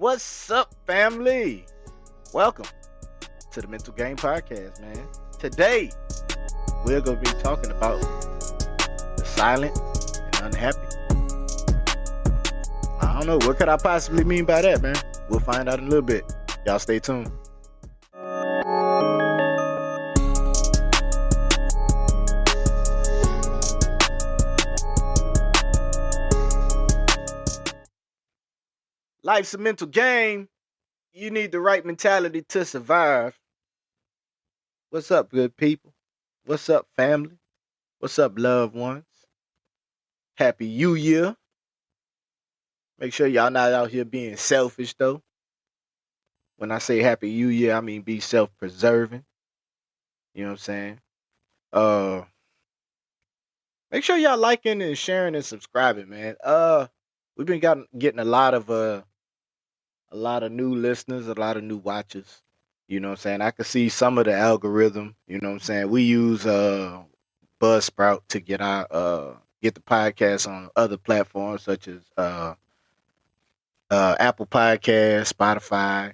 What's up, family? Welcome to the Mental Game Podcast, man. Today, we're going to be talking about the silent and unhappy. I don't know. What could I possibly mean by that, man? We'll find out in a little bit. Y'all stay tuned. Life's a mental game. You need the right mentality to survive. What's up, good people? What's up, family? What's up, loved ones? Happy New Year. Make sure y'all not out here being selfish, though. When I say Happy New Year, I mean be self-preserving. You know what I'm saying? Make sure y'all liking and sharing and subscribing, man. We've been getting a lot of new listeners, a lot of new watchers. You know what I'm saying? I can see some of the algorithm. You know what I'm saying? We use Buzzsprout to get our get the podcast on other platforms such as Apple Podcast, Spotify.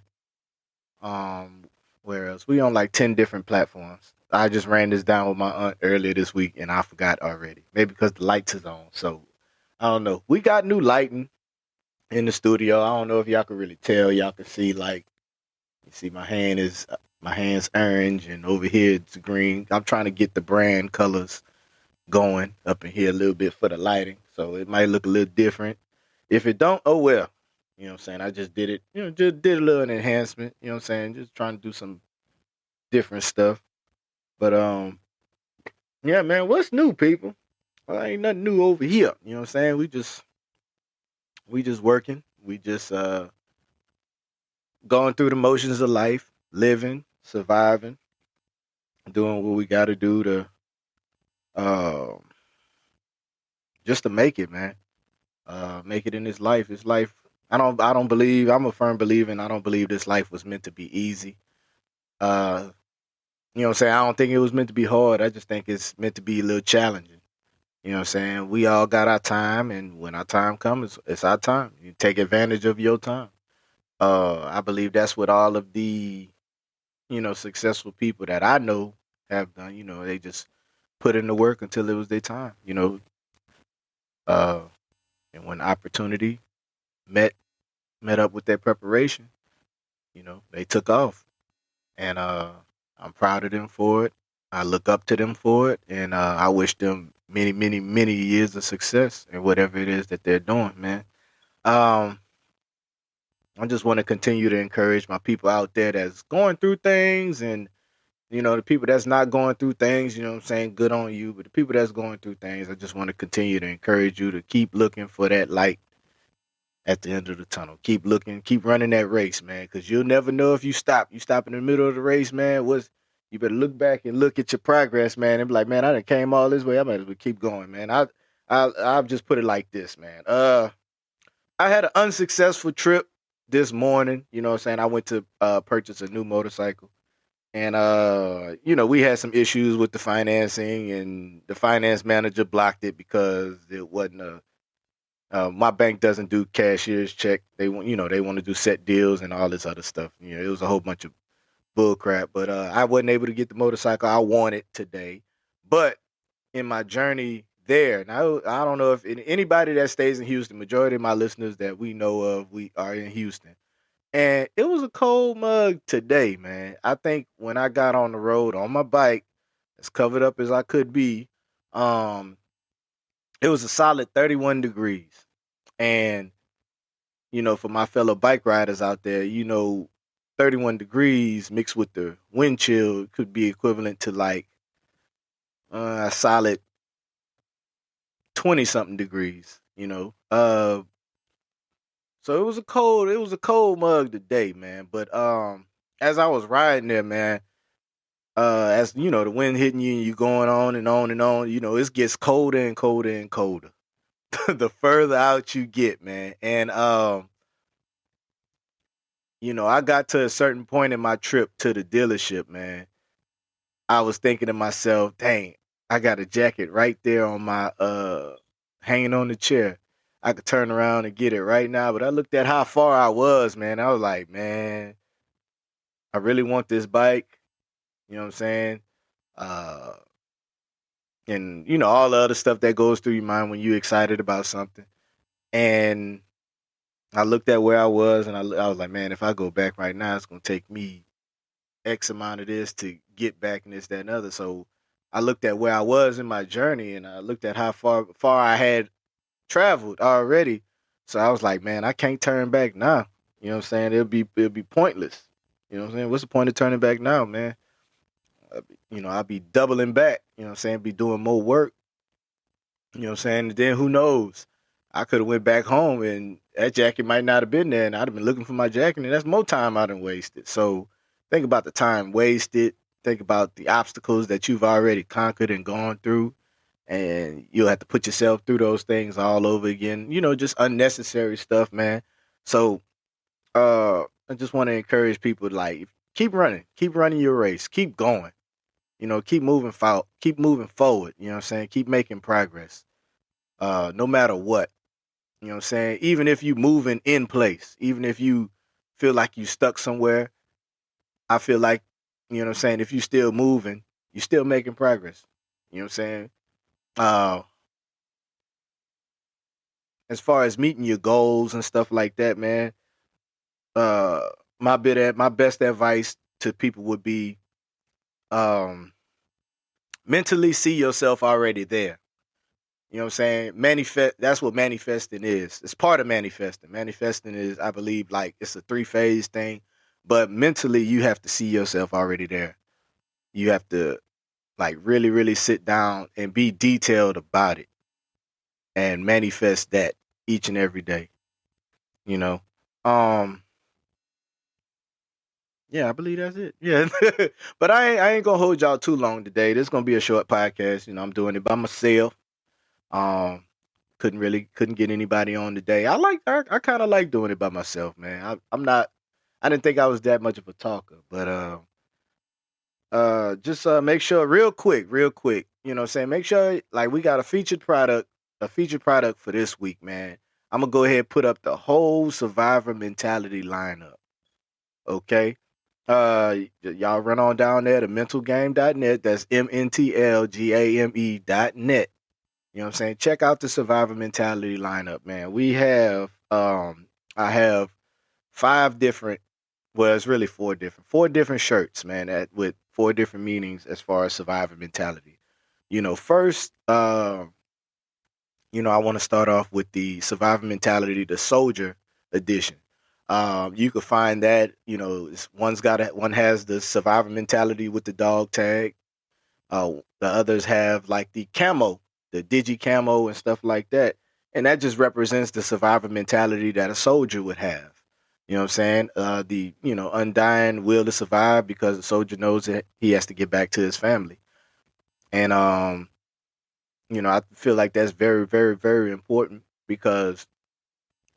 Where else? We on like 10 different platforms. I just ran this down with my aunt earlier this week and I forgot already. Maybe because the lights is on. So I don't know. We got new lighting in the studio. I don't know if y'all can really tell. Y'all can see, like, you see my hand's orange and over here it's green. I'm trying to get the brand colors going up in here a little bit for the lighting. So it might look a little different. If it don't, oh well. You know what I'm saying? I just did it, just did a little enhancement. You know what I'm saying? Just trying to do some different stuff. But yeah, man, what's new, people? Well, ain't nothing new over here. You know what I'm saying? We just working. We just going through the motions of life, living, surviving, doing what we got to do to just to make it, man. Make it in this life. This life. I'm a firm believer, and I don't believe this life was meant to be easy. You know what I'm saying? I don't think it was meant to be hard. I just think it's meant to be a little challenging. You know what I'm saying? We all got our time, and when our time comes, it's our time. You take advantage of your time. I believe that's what all of the, successful people that I know have done. They just put in the work until it was their time, and when opportunity met up with their preparation, they took off. And I'm proud of them for it. I look up to them for it, and I wish them many, many, many years of success in whatever it is that they're doing, man. I just want to continue to encourage my people out there that's going through things, and the people that's not going through things, you know what I'm saying, good on you. But the people that's going through things, I just want to continue to encourage you to keep looking for that light at the end of the tunnel. Keep looking, keep running that race, man, because you'll never know if you stop. You stop in the middle of the race, man. You better look back and look at your progress, man, and be like, man, I done came all this way. I might as well keep going, man. I'll just put it like this, man. I had an unsuccessful trip this morning. You know what I'm saying? I went to purchase a new motorcycle. And, we had some issues with the financing, and the finance manager blocked it because it wasn't my bank doesn't do cashier's check. They want to do set deals and all this other stuff. It was a whole bunch of bull crap, but I wasn't able to get the motorcycle I wanted today. But in my journey there, now I don't know if anybody that stays in Houston, majority of my listeners that we know of, we are in Houston. And it was a cold mug today, man. I think when I got on the road on my bike, as covered up as I could be, it was a solid 31 degrees. And, for my fellow bike riders out there, 31 degrees mixed with the wind chill could be equivalent to like a solid 20 something degrees, so it was a cold mug today, man. But as I was riding there, man, as the wind hitting you and you going on and on and on, it gets colder and colder and colder the further out you get, man. And I got to a certain point in my trip to the dealership, man. I was thinking to myself, dang, I got a jacket right there on my hanging on the chair. I could turn around and get it right now. But I looked at how far I was, man. I was like, man, I really want this bike. You know what I'm saying? Uh, and all the other stuff that goes through your mind when you're excited about something. And I looked at where I was, and I was like, man, if I go back right now, it's gonna take me X amount of this to get back and this, that, and other. So I looked at where I was in my journey, and I looked at how far I had traveled already. So I was like, man, I can't turn back now. You know what I'm saying? It'll be pointless. You know what I'm saying? What's the point of turning back now, man? I'll be doubling back. You know what I'm saying? Be doing more work. You know what I'm saying? And then who knows? I could have went back home and that jacket might not have been there, and I'd have been looking for my jacket, and that's more time I done wasted. So think about the time wasted. Think about the obstacles that you've already conquered and gone through, and you'll have to put yourself through those things all over again. Just unnecessary stuff, man. So I just want to encourage people to, like, keep running your race, keep going. Keep moving forward. You know what I'm saying? Keep making progress. No matter what. You know what I'm saying? Even if you moving in place, even if you feel like you stuck somewhere, I feel like, you know what I'm saying, if you still moving, you're still making progress. You know what I'm saying? Uh, as far as meeting your goals and stuff like that, man, uh, my best advice to people would be, um, mentally see yourself already there. You know what I'm saying? That's what manifesting is. It's part of manifesting. Manifesting is, I believe, like, it's a 3-phase thing. But mentally, you have to see yourself already there. You have to, like, really, really sit down and be detailed about it and manifest that each and every day. You know? Um, yeah, I believe that's it. Yeah. But I ain't gonna hold y'all too long today. This is gonna be a short podcast. I'm doing it by myself. Um, couldn't get anybody on today. I kind of like doing it by myself, man. I didn't think I was that much of a talker, but just make sure real quick, you know what I'm saying? Make sure, like, we got a featured product for this week, man. I'm gonna go ahead and put up the whole Survivor Mentality lineup. Okay? Y'all run on down there to mentalgame.net. That's MNTLGAME.net. You know what I'm saying? Check out the Survivor Mentality lineup, man. We have I have 5 different, well, it's really 4 different shirts, man, with 4 different meanings as far as Survivor Mentality. First, I want to start off with the Survivor Mentality, the Soldier Edition. You can find that, one has the Survivor Mentality with the dog tag. The others have, like, the camo, the digi camo and stuff like that. And that just represents the survivor mentality that a soldier would have. You know what I'm saying? The, undying will to survive, because the soldier knows that he has to get back to his family. And, I feel like that's very, very, very important, because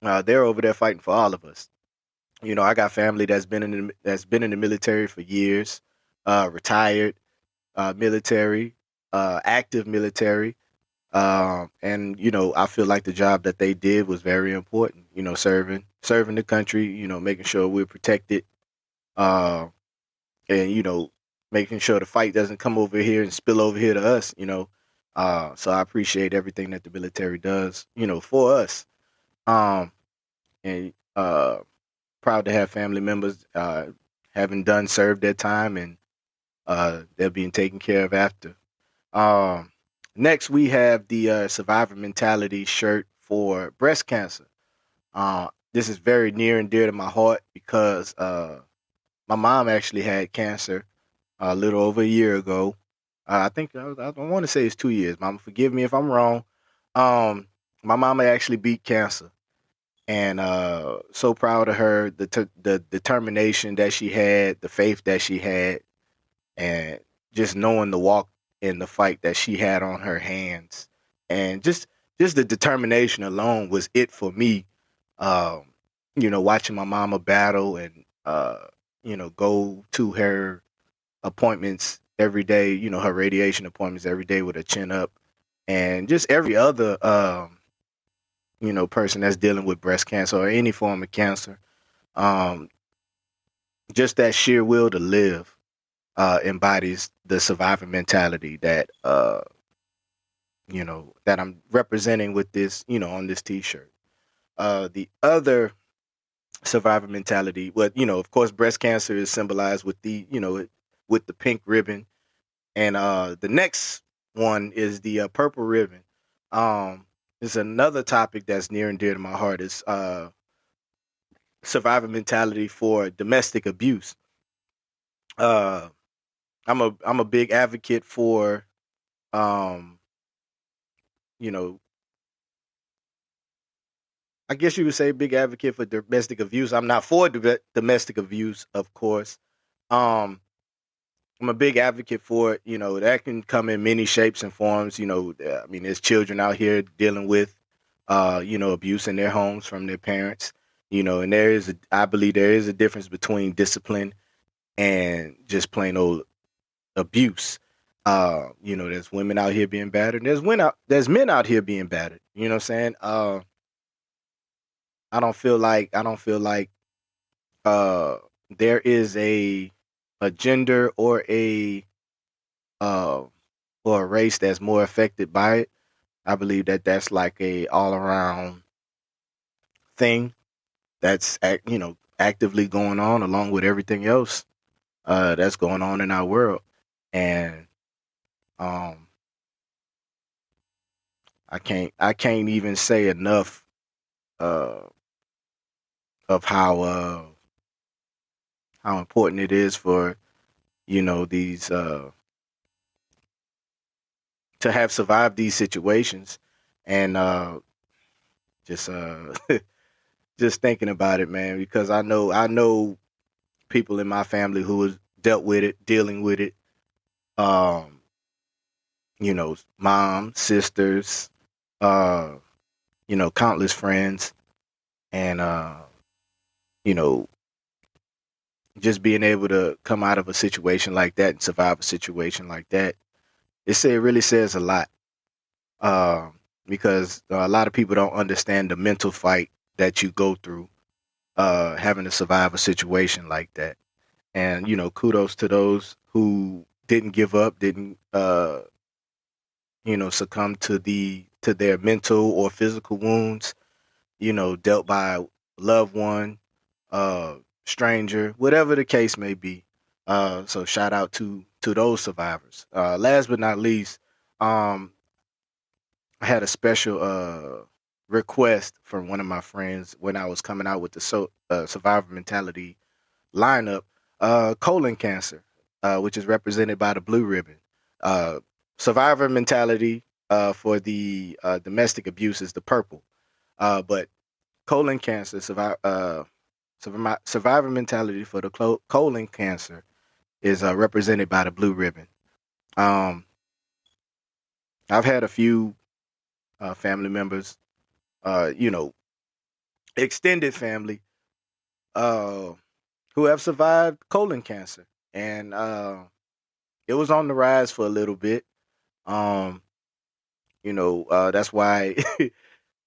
they're over there fighting for all of us. I got family that's been in the military for years, retired, military, active military. And I feel like the job that they did was very important. Serving the country. Making sure we're protected. And making sure the fight doesn't come over here and spill over here to us. So I appreciate everything that the military does. For us. And proud to have family members having served their time, and they're being taken care of after. Next, we have the Survivor Mentality shirt for breast cancer. This is very near and dear to my heart, because my mom actually had cancer a little over a year ago. I think I don't want to say it's 2 years. Mama, forgive me if I'm wrong. My mama actually beat cancer, and so proud of her. The determination that she had, the faith that she had, and just knowing the walk in the fight that she had on her hands, and just the determination alone was it for me. Um, Watching my mama battle, and go to her appointments every day. Her radiation appointments every day with her chin up, and just every other person that's dealing with breast cancer or any form of cancer. Um, just that sheer will to live embodies the survivor mentality that I'm representing with this, on this T-shirt. The other survivor mentality, of course, breast cancer is symbolized with with the pink ribbon, and the next one is the purple ribbon. Is another topic that's near and dear to my heart. Is survivor mentality for domestic abuse. Uh, I'm a big advocate for um, you know, I guess you would say big advocate for domestic abuse. I'm not for domestic abuse, of course. Um, I'm a big advocate for it. That can come in many shapes and forms. I mean, there's children out here dealing with, abuse in their homes from their parents. And I believe there is a difference between discipline and just plain old abuse. There's women out here being battered. There's men out here being battered. You know what I'm saying? I don't feel like uh there is a gender uh or a race that's more affected by it. I believe that that's like a all around thing that's actively going on along with everything else that's going on in our world. And um I can't even say enough uh of how important it is for these to have survived these situations. And just just thinking about it, man, because I know people in my family who has dealt with it, dealing with it. Um, mom, sisters, uh, countless friends, and you know, just being able to come out of a situation like that and survive a situation like that, it really says a lot. Because a lot of people don't understand the mental fight that you go through having to survive a situation like that. And kudos to those who didn't give up, didn't succumb to their mental or physical wounds, dealt by a loved one, uh, stranger, whatever the case may be. So shout out to those survivors. Last but not least, um, I had a special request from one of my friends when I was coming out with the survivor mentality lineup, colon cancer, which is represented by the blue ribbon. Uh, Survivor mentality for the domestic abuse is the purple, but colon cancer survivor mentality for the colon cancer is represented by the blue ribbon. Um, I've had a few family members, extended family, uh, who have survived colon cancer, and it was on the rise for a little bit. Um, that's why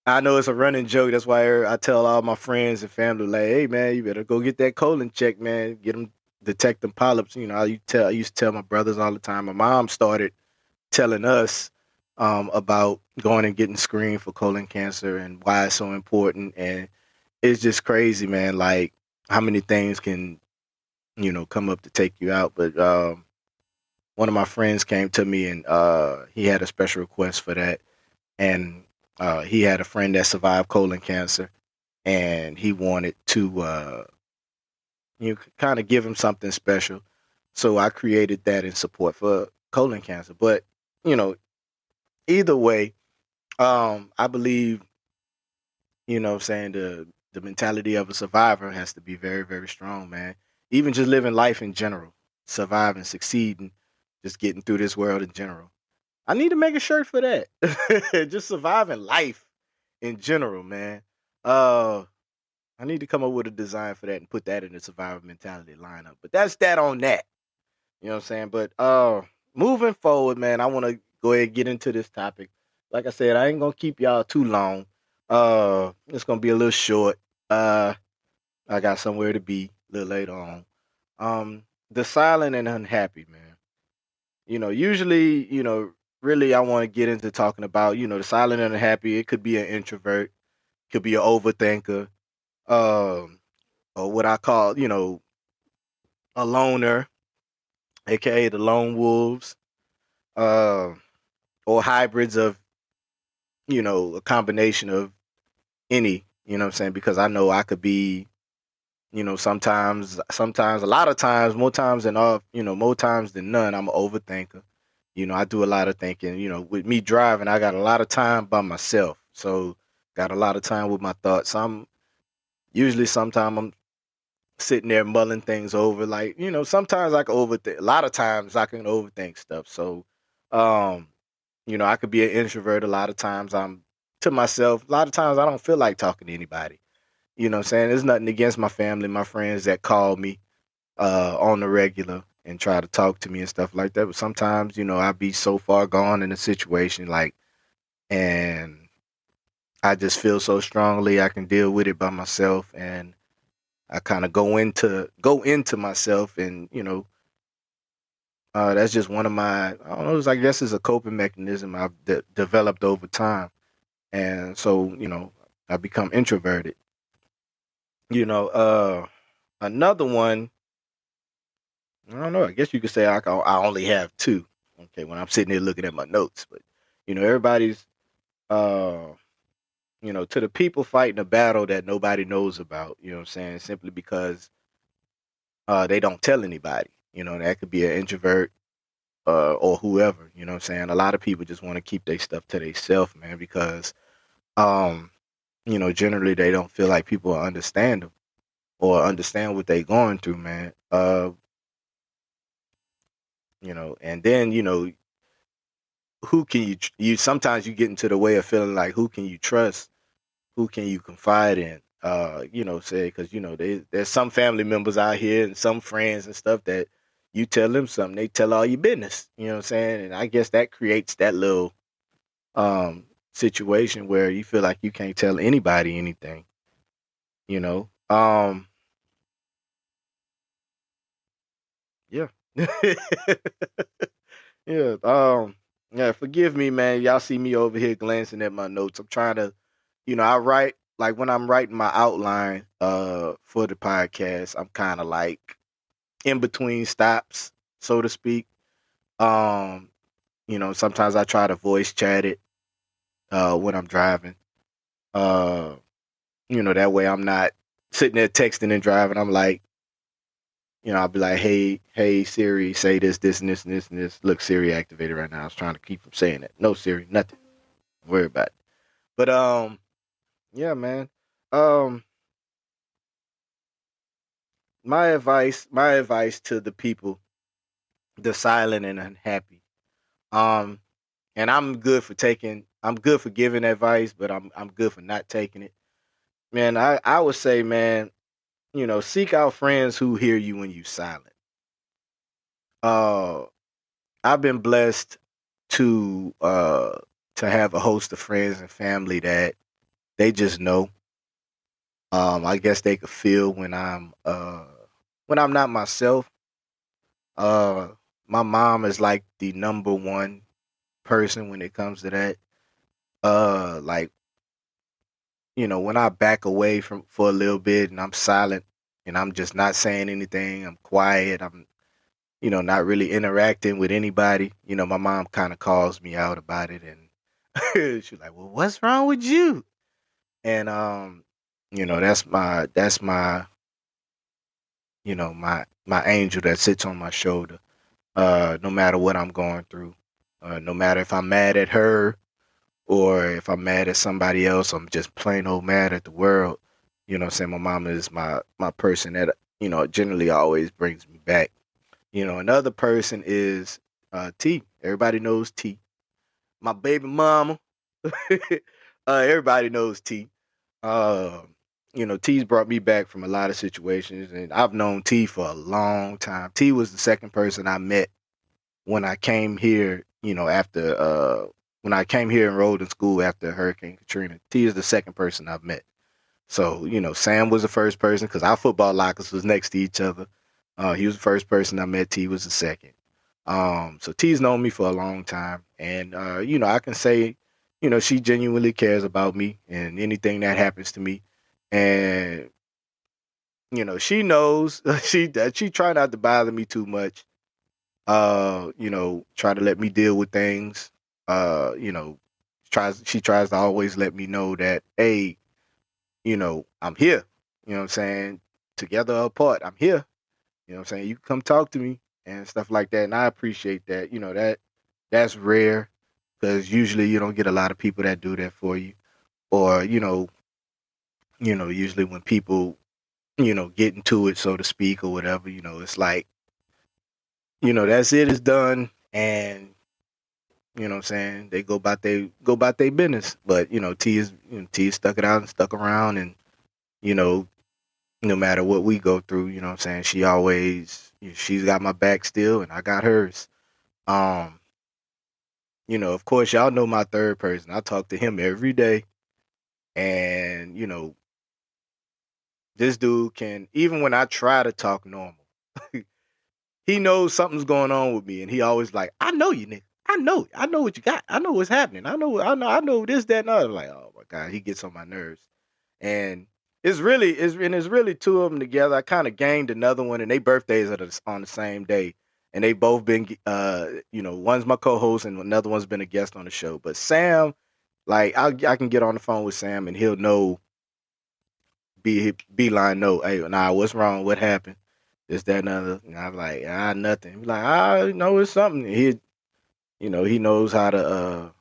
I know it's a running joke. That's why I tell all my friends and family, like, hey man, you better go get that colon check, man. Get them, detect them polyps. I used to tell my brothers all the time. My mom started telling us about going and getting screened for colon cancer and why it's so important. And it's just crazy, man. Like how many things can come up to take you out. But one of my friends came to me and he had a special request for that. And he had a friend that survived colon cancer, and he wanted to kind of give him something special. So I created that in support for colon cancer. But you know, either way, I believe what I'm saying, the mentality of a survivor has to be very very strong, man. Even just living life in general, surviving, succeeding, just getting through this world in general. I need to make a shirt for that. Just surviving life in general, man. Uh, I need to come up with a design for that and put that in the survivor mentality lineup. But that's that on that. You know what I'm saying? But moving forward, man, I want to go ahead and get into this topic. Like I said, I ain't gonna keep y'all too long. It's gonna be a little short. Uh, I got somewhere to be a little later on. The silent and unhappy, man. Usually, really I want to get into talking about, the silent and unhappy. It could be an introvert, could be an overthinker, um, or what I call, a loner, aka the lone wolves, uh, or hybrids of, a combination of any, you know what I'm saying? Because I know I could be, sometimes, a lot of times, more times than all, more times than none, I'm an overthinker. I do a lot of thinking. With me driving, I got a lot of time by myself. So got a lot of time with my thoughts. Sometimes I'm sitting there mulling things over. Like, sometimes I can overthink. A lot of times I can overthink stuff. So, um, I could be an introvert. A lot of times I'm to myself. A lot of times I don't feel like talking to anybody. You know what I'm saying? There's nothing against my family, my friends that call me on the regular and try to talk to me and stuff like that. But sometimes, I be so far gone in a situation, like, and I just feel so strongly I can deal with it by myself, and I kind of go into myself, and that's just one of my, I don't know, I guess it's a coping mechanism I've developed over time, and so I become introverted. Another one, I don't know. I guess you could say I only have two. Okay, when I'm sitting there looking at my notes, but everybody's uh, to the people fighting a battle that nobody knows about. You know what I'm saying? Simply because they don't tell anybody. That could be an introvert or whoever. You know what I'm saying? A lot of people just want to keep their stuff to themselves, man, because um, generally they don't feel like people understand them or understand what they're going through, man. And then who can you sometimes you get into the way of feeling like who can you trust, who can you confide in, say, because there's some family members out here and some friends and stuff that you tell them something, they tell all your business, you know what I'm saying? And I guess that creates that little situation where you feel like you can't tell anybody anything, you know um yeah. Yeah. Yeah, forgive me, man. Y'all see me over here glancing at my notes. I'm trying to, I write like when I'm writing my outline for the podcast, I'm kind of like in between stops, so to speak. Um, sometimes I try to voice chat it when I'm driving. Uh, that way I'm not sitting there texting and driving. I'm like, I'll be like, hey, Siri, say this, this, and this, and this, and this. Look, Siri activated right now. I was trying to keep from saying it. No, Siri, nothing. Don't worry about it. But yeah, man. Um, my advice to the people, the silent and unhappy. Um, and I'm good for giving advice, but I'm good for not taking it. Man, I would say, man, seek out friends who hear you when you silent. Uh, I've been blessed to uh to have a host of friends and family that they just know. I guess they could feel when I'm not myself. Uh my mom is like the number one person when it comes to that. Like, when I back away from for a little bit and I'm silent and I'm just not saying anything, I'm quiet, I'm not really interacting with anybody. My mom kind of calls me out about it, and she's like, "Well, what's wrong with you?" And that's my my angel that sits on my shoulder. No matter what I'm going through, no matter if I'm mad at her or if I'm mad at somebody else, I'm just plain old mad at the world. What I'm saying, my mama is my person that generally always brings me back. Another person is T. Everybody knows T. My baby mama. Everybody knows T. Uh, T's brought me back from a lot of situations, and I've known T for a long time. T was the second person I met when I came here. After when I came here enrolled in school after Hurricane Katrina, T is the second person I've met. So, Sam was the first person because our football lockers was next to each other. He was the first person I met. T was the second. So T's known me for a long time. And, I can say, she genuinely cares about me and anything that happens to me. And, she knows she try not to bother me too much. Try to let me deal with things. She tries to always let me know that, hey, I'm here. You know what I'm saying? Together or apart, I'm here. You know what I'm saying? You can come talk to me and stuff like that. And I appreciate that. That's rare because usually you don't get a lot of people that do that for you. Or, usually when people, get into it, so to speak, or whatever, it's like, that's it, it's done. And, you know what I'm saying? They go about their business. But, T is stuck it out and stuck around and, no matter what we go through, you know what I'm saying? She's got my back still and I got hers. Of course, y'all know my third person. I talk to him every day. And, this dude can, even when I try to talk normal, he knows something's going on with me. And he always like, I know you, nigga. I know what you got. I know what's happening. I know this, that, and other. Like, oh my God, he gets on my nerves. And it's really two of them together. I kind of gained another one, and their birthdays are on the same day, and they both been, one's my co-host and another one's been a guest on the show. But Sam, like, I can get on the phone with Sam and he'll know, beeline know, hey, nah, what's wrong? What happened? This, that, and other. And I'm like, nothing. He's like, know it's something. He knows how to,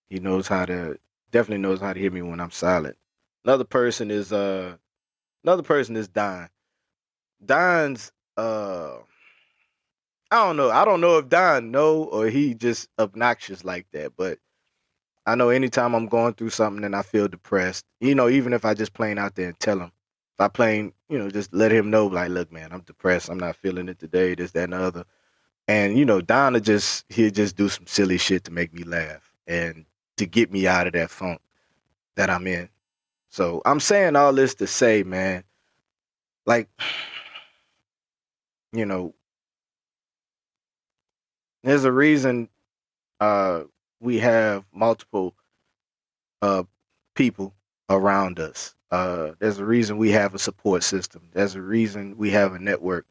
he knows how to, definitely knows how to hear me when I'm silent. Another person is Don. Don's I don't know. I don't know if Don know or he just obnoxious like that, but I know anytime I'm going through something and I feel depressed, even if I just plain out there and tell him, if I plain, just let him know, like, look, man, I'm depressed. I'm not feeling it today, this, that, and the other. And, Don he'll just do some silly shit to make me laugh and to get me out of that funk that I'm in. So I'm saying all this to say, man, like, there's a reason we have multiple people around us. There's a reason we have a support system. There's a reason we have a network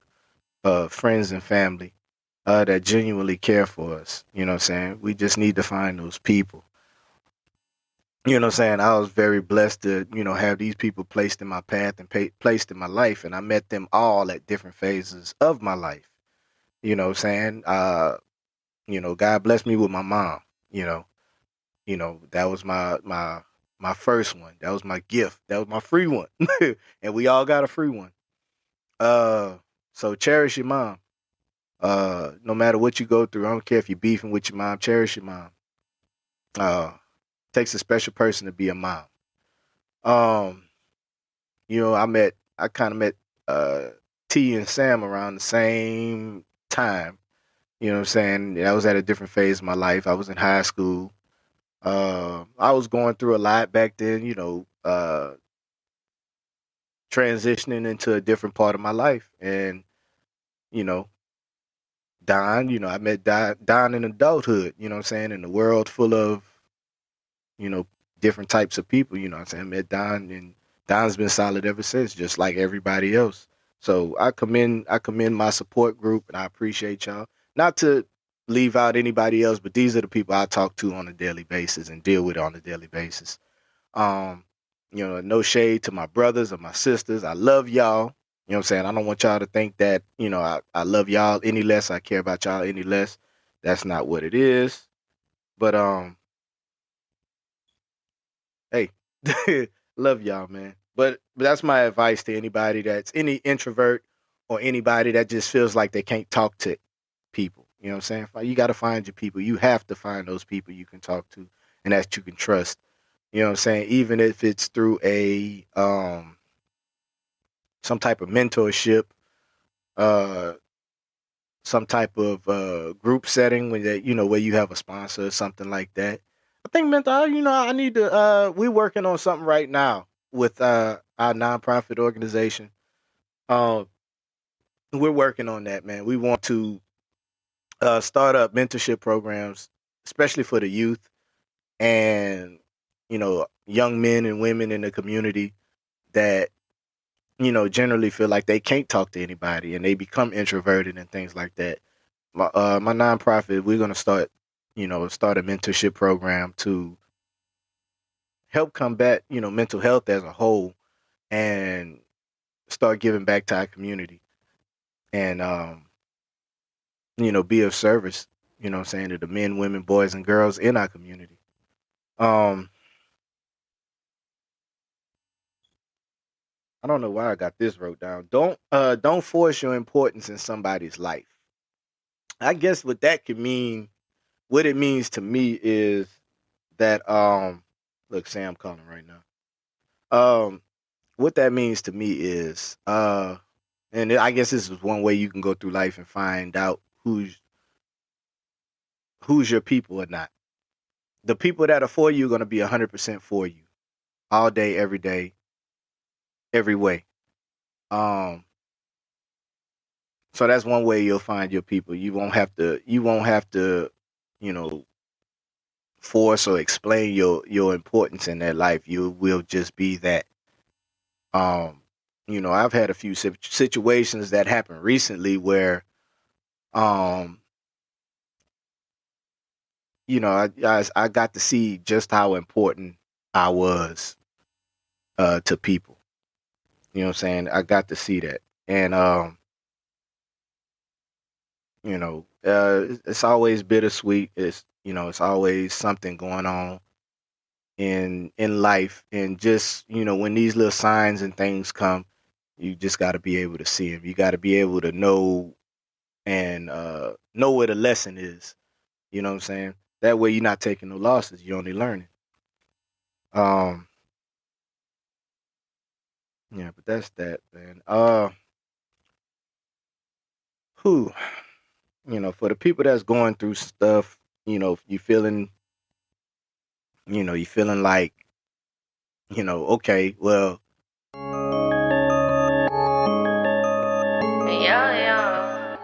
of friends and family that genuinely care for us. You know what I'm saying? We just need to find those people. You know what I'm saying? I was very blessed to, have these people placed in my path and placed in my life. And I met them all at different phases of my life. You know what I'm saying? God blessed me with my mom. That was my first one. That was my gift. That was my free one. And we all got a free one. So cherish your mom. No matter what you go through, I don't care if you're beefing with your mom, cherish your mom. Takes a special person to be a mom. I kind of met T and Sam around the same time. You know what I'm saying? I was at a different phase of my life. I was in high school. I was going through a lot back then, transitioning into a different part of my life. And, Don, I met Don in adulthood, you know what I'm saying, in a world full of, different types of people, you know what I'm saying. I met Don and Don's been solid ever since, just like everybody else. So I commend my support group and I appreciate y'all. Not to leave out anybody else, but these are the people I talk to on a daily basis and deal with on a daily basis. No shade to my brothers or my sisters. I love y'all. You know what I'm saying? I don't want y'all to think that, I love y'all any less. I care about y'all any less. That's not what it is. But hey, love y'all, man. But that's my advice to anybody that's any introvert or anybody that just feels like they can't talk to people. You know what I'm saying? You got to find your people. You have to find those people you can talk to and that you can trust. You know what I'm saying? Even if it's through a some type of mentorship, some type of group setting where that where you have a sponsor or something like that. I think mental, I need to. We're working on something right now with our nonprofit organization. Um, we're working on that, man. We want to start up mentorship programs, especially for the youth and young men and women in the community that generally feel like they can't talk to anybody and they become introverted and things like that. My nonprofit, we're gonna start a mentorship program to help combat mental health as a whole and start giving back to our community and be of service. What I'm saying, to the men, women, boys, and girls in our community. Um, I don't know why I got this wrote down. Don't force your importance in somebody's life. I guess what it means to me is that look, Sam calling right now. What that means to me is and I guess this is one way you can go through life and find out who's your people or not. The people that are for you are going to be 100% for you all day, every way. Um, so that's one way you'll find your people. You won't have to, you know, force or explain your importance in their life. You will just be that. Um, I've had a few situations that happened recently where, um, I got to see just how important I was to people. You know what I'm saying? I got to see that. And it's always bittersweet. It's always something going on in life. And just, when these little signs and things come, you just got to be able to see them. You got to be able to know and know where the lesson is. You know what I'm saying? That way you're not taking no losses. You're only learning. Um, yeah, but that's that, man. Who, for the people that's going through stuff, you feeling like, okay, well, Yeah, yeah.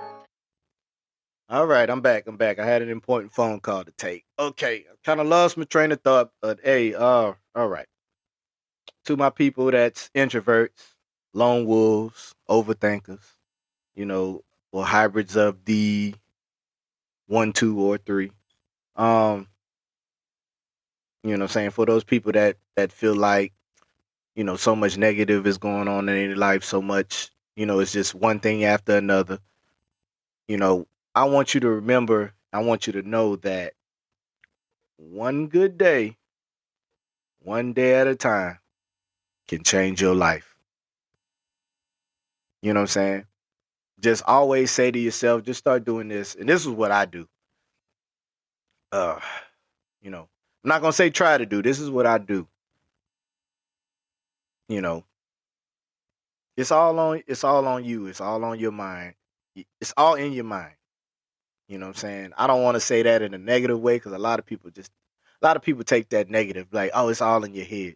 all right, I'm back. I had an important phone call to take. Okay, I kind of lost my train of thought, but hey, all right. To my people that's introverts, lone wolves, overthinkers, or hybrids of the one, two, or three. Um, what I'm saying, for those people that feel like, so much negative is going on in their life, so much, it's just one thing after another. You know, I want you to remember, I want you to know that one good day, one day at a time, can change your life. You know what I'm saying? Just always say to yourself, just start doing this. And this is what I do. Uh, I'm not gonna say try to do. This is what I do. You know, it's all on you. It's all on your mind. It's all in your mind. You know what I'm saying? I don't want to say that in a negative way because a lot of people take that negative, like, oh, it's all in your head.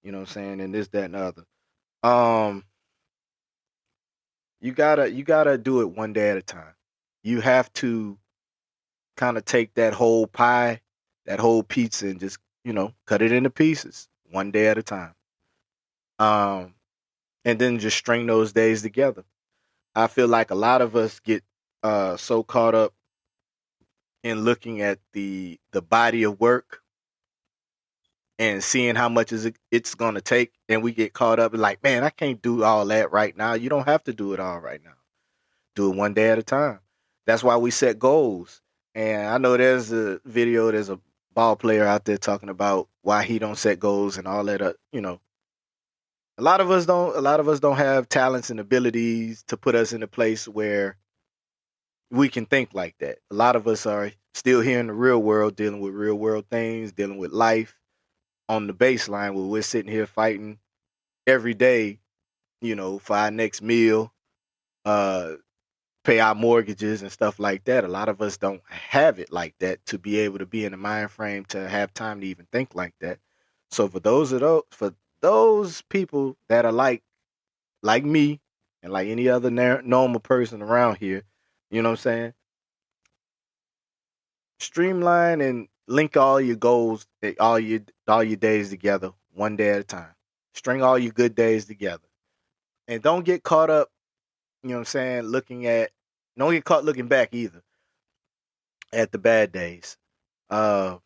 You know what I'm saying? And this, that, and the other. Um, you gotta do it one day at a time. You have to kind of take that whole pie, that whole pizza, and just cut it into pieces one day at a time. Um, and then just string those days together. I feel like a lot of us get so caught up in looking at the body of work and seeing how much it's going to take, and we get caught up in like, man, I can't do all that right now. You don't have to do it all right now. Do it one day at a time. That's why we set goals. And I know there's a ball player out there talking about why he don't set goals and all that. A lot of us don't have talents and abilities to put us in a place where we can think like that. A lot of us are still here in the real world, dealing with real world things, dealing with life on the baseline where we're sitting here fighting every day, for our next meal, uh, pay our mortgages and stuff like that. A lot of us don't have it like that to be able to be in the mind frame to have time to even think like that. So for those people that are like me and like any other normal person around here, you know what I'm saying? Streamline and link all your goals, all your days together, one day at a time. String all your good days together, and don't get caught up. You know what I'm saying? Don't get caught looking back either at the bad days. Uh,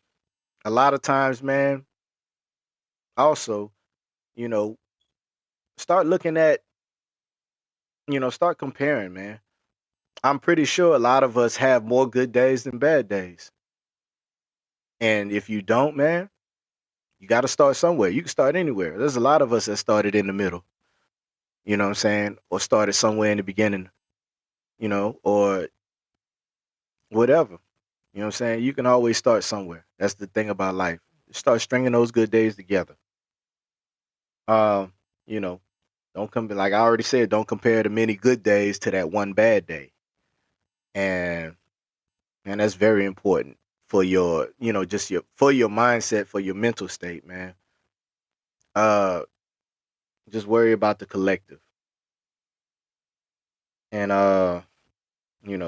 a lot of times, man. Also, you know, start looking at, start comparing, man. I'm pretty sure a lot of us have more good days than bad days, and if you don't, man, you got to start somewhere. You can start anywhere. There's a lot of us that started in the middle. You know what I'm saying? Or started somewhere in the beginning, or whatever. You know what I'm saying? You can always start somewhere. That's the thing about life. Start stringing those good days together. Um, you know, don't come like I already said, don't compare the many good days to that one bad day. And that's very important for your, for your mindset, for your mental state, man. Uh just worry about the collective. And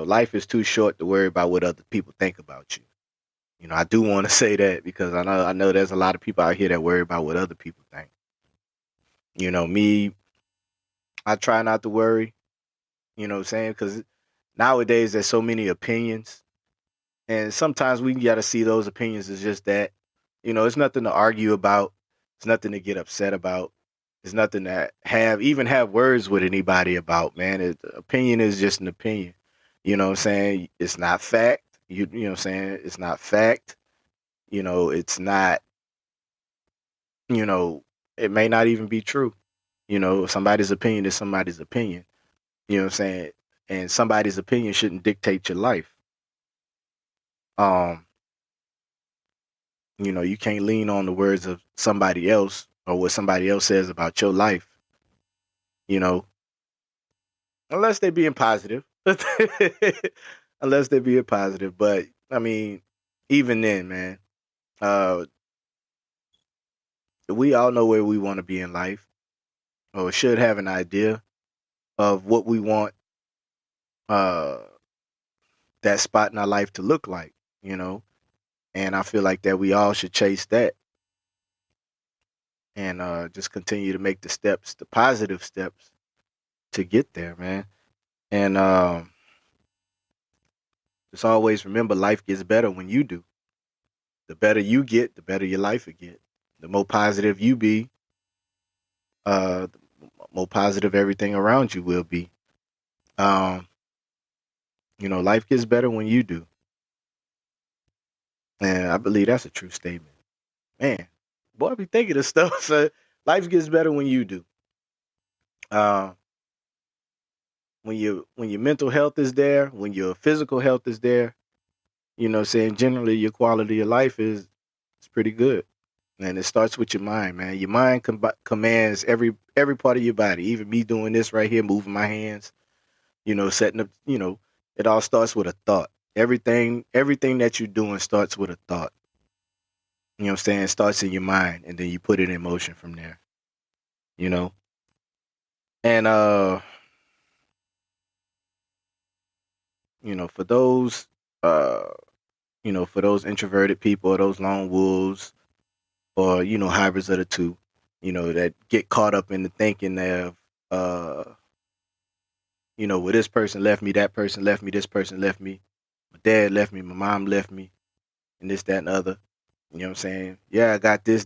life is too short to worry about what other people think about you. I do want to say that because I know there's a lot of people out here that worry about what other people think. Me, I try not to worry, you know what I'm saying? Because nowadays there's so many opinions. And sometimes we got to see those opinions as just that. It's nothing to argue about. It's nothing to get upset about. It's nothing to even have words with anybody about, man. Opinion is just an opinion. You know what I'm saying? It's not fact. You know what I'm saying? It's not fact. It's not, it may not even be true. Somebody's opinion is somebody's opinion. You know what I'm saying? And somebody's opinion shouldn't dictate your life. You can't lean on the words of somebody else or what somebody else says about your life, unless they're being positive. Unless they're being positive. But I mean, even then, man, we all know where we want to be in life, or should have an idea of what we want uh that spot in our life to look like, and I feel like that we all should chase that and just continue to make the positive steps to get there, man. And just always remember, life gets better when you do. The better you get, the better your life will get. The more positive you be, the more positive everything around you will be. Um, life gets better when you do. And I believe that's a true statement. Man, boy, I be thinking of stuff. So life gets better when you do. Uh, when your mental health is there, when your physical health is there, saying generally your quality of life is pretty good. And it starts with your mind, man. Your mind commands every part of your body. Even me doing this right here, moving my hands, setting up, it all starts with a thought. Everything that you're doing starts with a thought. You know what I'm saying? It starts in your mind, and then you put it in motion from there. And for those for those introverted people or those lone wolves or hybrids of the two, that get caught up in the thinking of well, this person left me, that person left me, this person left me, my dad left me, my mom left me, and this, that, and other. You know what I'm saying? Yeah, I got this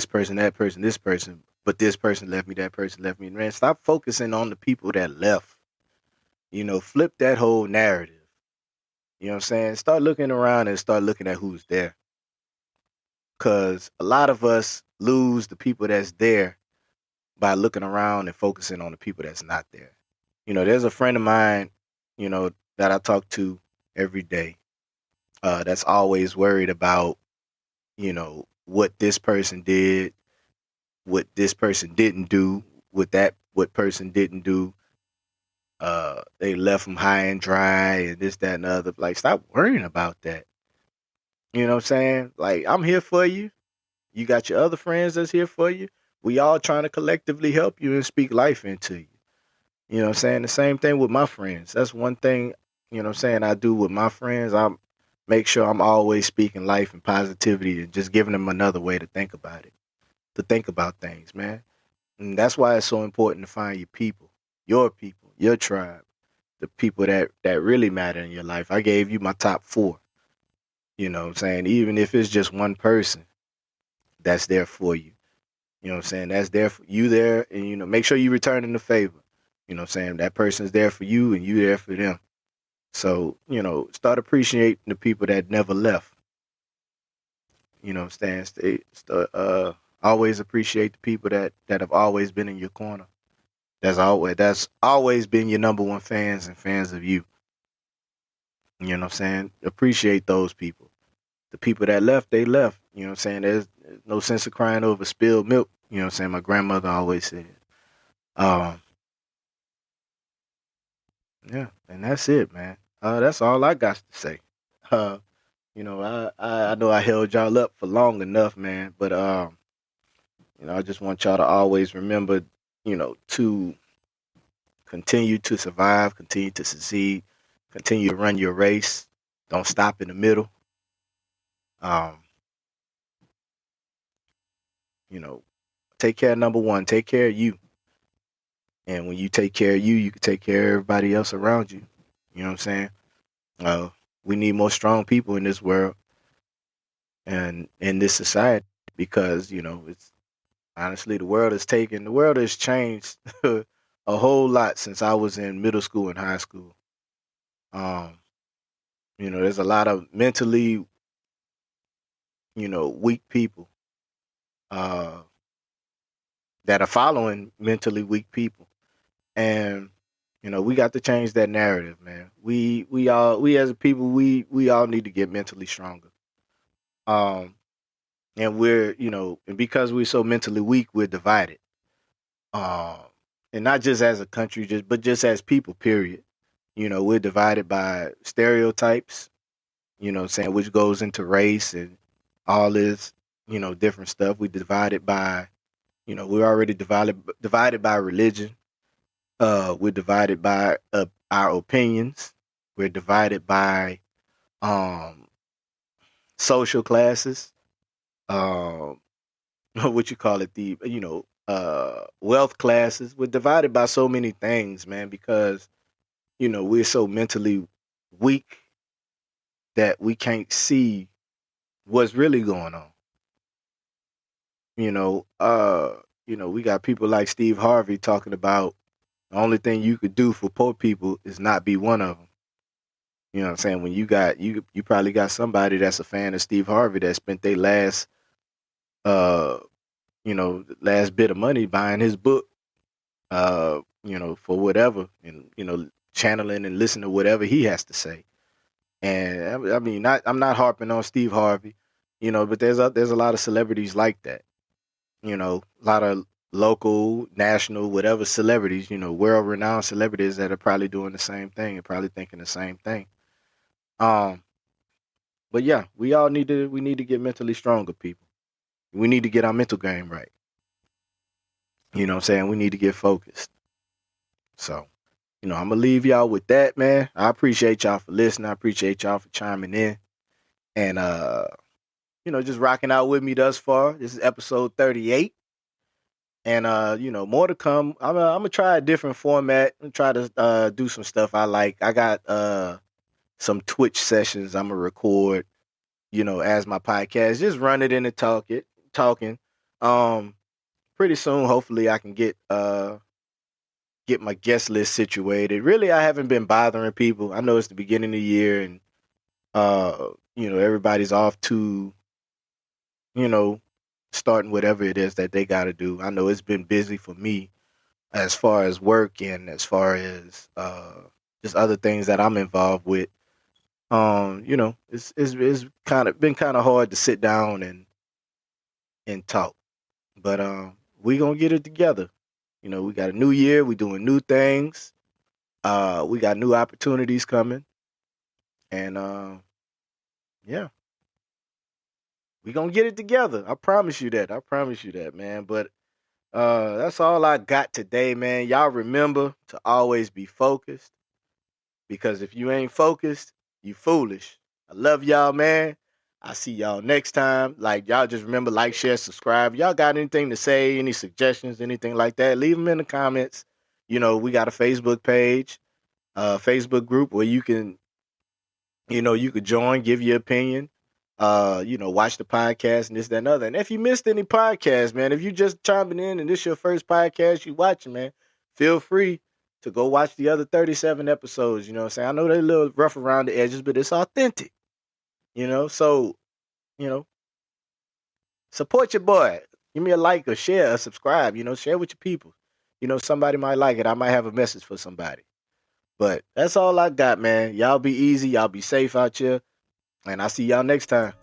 person, that person, this person, but this person left me, that person left me. Man, stop focusing on the people that left. Flip that whole narrative. You know what I'm saying? Start looking around and start looking at who's there. Because a lot of us lose the people that's there by looking around and focusing on the people that's not there. There's a friend of mine, that I talk to every day, that's always worried about, what this person did, what this person didn't do, what person didn't do. They left them high and dry and this, that, and the other. Like, stop worrying about that. You know what I'm saying? Like, I'm here for you. You got your other friends that's here for you. We all trying to collectively help you and speak life into you. You know what I'm saying? The same thing with my friends. That's one thing, you know what I'm saying, I do with my friends. I make sure I'm always speaking life and positivity and just giving them another way to think about it, to think about things, man. And that's why it's so important to find people, your tribe, the people that really matter in your life. I gave you my top 4, you know what I'm saying? Even if it's just one person that's there for you. You know what I'm saying? That's there for you there, and make sure you return in the favor. You know what I'm saying? That person's there for you and you there for them. So, start appreciating the people that never left. You know what I'm saying? Always appreciate the people that have always been in your corner. That's always been your number one fans and fans of you. You know what I'm saying? Appreciate those people. The people that left, they left. You know what I'm saying? There's no sense of crying over spilled milk. You know what I'm saying? My grandmother always said. Um, yeah, and that's it, man. That's all I got to say. Uh, I know I held y'all up for long enough, man. But I just want y'all to always remember, to continue to survive, continue to succeed, continue to run your race. Don't stop in the middle. Um, you know, take care of number one. Take care of you. And when you take care of you, you can take care of everybody else around you. You know what I'm saying? Uh, we need more strong people in this world and in this society because it's honestly the world has changed a whole lot since I was in middle school and high school. Um, there's a lot of mentally weak people uh, that are following mentally weak people, and we got to change that narrative, man. We as a people we all need to get mentally stronger. Um, and we're and because we're so mentally weak, we're divided. Um, and not just as a country, but just as people. Period. We're divided by stereotypes. Saying which goes into race and all this different stuff. We divided by we're already divided by religion. We're divided by our opinions. We're divided by um social classes. Um, what you call it, the wealth classes. We're divided by so many things, man, because we're so mentally weak that we can't see what's really going on. you know uh we got people like Steve Harvey talking about the only thing you could do for poor people is not be one of them. You know what I'm saying? When you probably got somebody that's a fan of Steve Harvey that spent their uh last bit of money buying his book, for whatever, and channeling and listening to whatever he has to say. And I mean, I'm not harping on Steve Harvey, but there's a lot of celebrities like that. A lot of local, national, whatever celebrities, world renowned celebrities that are probably doing the same thing and probably thinking the same thing. Um, but yeah, we need to get mentally stronger, people. We need to get our mental game right. You know what I'm saying? We need to get focused. So, I'm gonna leave y'all with that, man. I appreciate y'all for listening. I appreciate y'all for chiming in and just rocking out with me thus far. This is episode 38. And more to come. I'm gonna try a different format and try to do some stuff I like. I got some Twitch sessions I'm gonna record, as my podcast. Just run it in and talking. Um, Pretty soon, hopefully, I can get my guest list situated. Really, I haven't been bothering people. I know it's the beginning of the year, and everybody's off to you know starting whatever it is that they got to do. I know it's been busy for me as far as work and as far as just other things that I'm involved with. It's kind of been kind of hard to sit down and talk, but we gonna get it together. We got a new year. We doing new things. We got new opportunities coming, and yeah, we gonna get it together. I promise you that. I promise you that, man. But that's all I got today, man. Y'all remember to always be focused, because if you ain't focused, you foolish. I love y'all, man. I see y'all next time. Like, y'all just remember, like, share, subscribe. Y'all got anything to say, any suggestions, anything like that, leave them in the comments. You know, we got a Facebook page, Facebook group where you can, you could join, give your opinion, watch the podcast and this, that, and other. And if you missed any podcasts, man, if you just chiming in and this your first podcast you watching, man, feel free to go watch the other 37 episodes. You know what I'm saying? I know they're a little rough around the edges, but it's authentic, So, you know, support your boy. Give me a like or share or subscribe, share with your people. Somebody might like it. I might have a message for somebody. But that's all I got, man. Y'all be easy. Y'all be safe out here. And I'll see y'all next time.